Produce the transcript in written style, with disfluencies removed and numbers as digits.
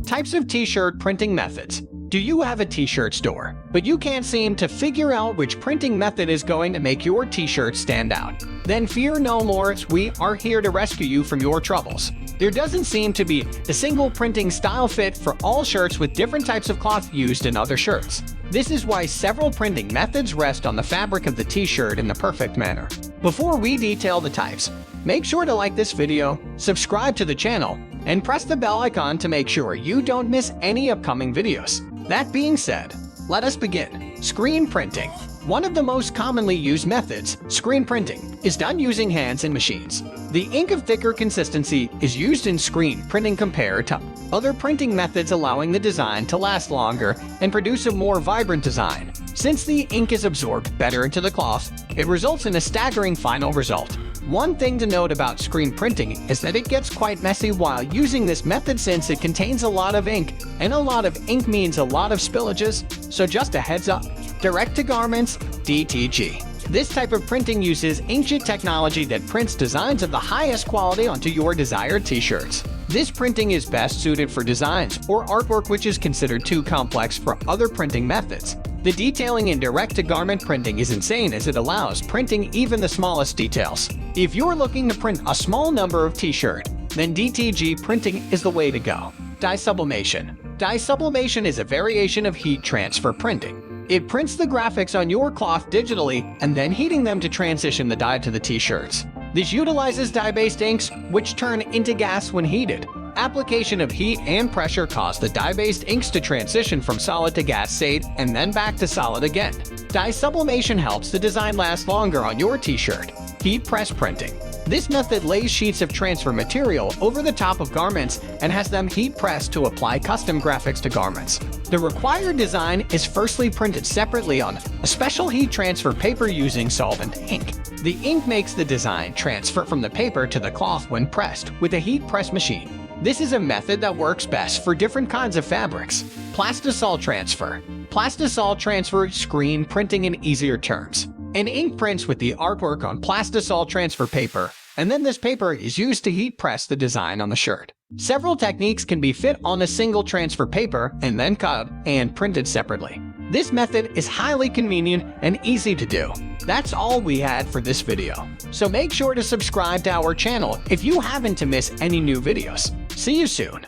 Types of t-shirt printing methods. Do you have a t-shirt store, but you can't seem to figure out which printing method is going to make your t-shirt stand out? Then fear no more, as we are here to rescue you from your troubles. There doesn't seem to be a single printing style fit for all shirts, with different types of cloth used in other shirts. This is why several printing methods rest on the fabric of the t-shirt in the perfect manner. Before we detail the types, make sure to like this video, subscribe to the channel, and press the bell icon to make sure you don't miss any upcoming videos. That being said, let us begin. Screen printing. One of the most commonly used methods, screen printing, is done using hands and machines. The ink of thicker consistency is used in screen printing compared to other printing methods, allowing the design to last longer and produce a more vibrant design. Since the ink is absorbed better into the cloth, it results in a staggering final result. One thing to note about screen printing is that it gets quite messy while using this method, since it contains a lot of ink, and a lot of ink means a lot of spillages, so just a heads up. Direct to garments, DTG. This type of printing uses inkjet technology that prints designs of the highest quality onto your desired t-shirts. This printing is best suited for designs or artwork which is considered too complex for other printing methods. The detailing in direct-to-garment printing is insane, as it allows printing even the smallest details. If you're looking to print a small number of t-shirt, then DTG printing is the way to go. Dye sublimation. Dye sublimation is a variation of heat transfer printing. It prints the graphics on your cloth digitally and then heating them to transition the dye to the t-shirts. This utilizes dye-based inks, which turn into gas when heated. Application of heat and pressure cause the dye-based inks to transition from solid to gas state and then back to solid again. Dye sublimation helps the design last longer on your t-shirt. Heat press printing. This method lays sheets of transfer material over the top of garments and has them heat pressed to apply custom graphics to garments. The required design is firstly printed separately on a special heat transfer paper using solvent ink. The ink makes the design transfer from the paper to the cloth when pressed with a heat press machine. This is a method that works best for different kinds of fabrics. Plastisol transfer. Plastisol transfer is screen printing in easier terms. An ink prints with the artwork on plastisol transfer paper, and then this paper is used to heat press the design on the shirt. Several techniques can be fit on a single transfer paper and then cut and printed separately. This method is highly convenient and easy to do. That's all we had for this video. So make sure to subscribe to our channel if you haven't to miss any new videos. See you soon.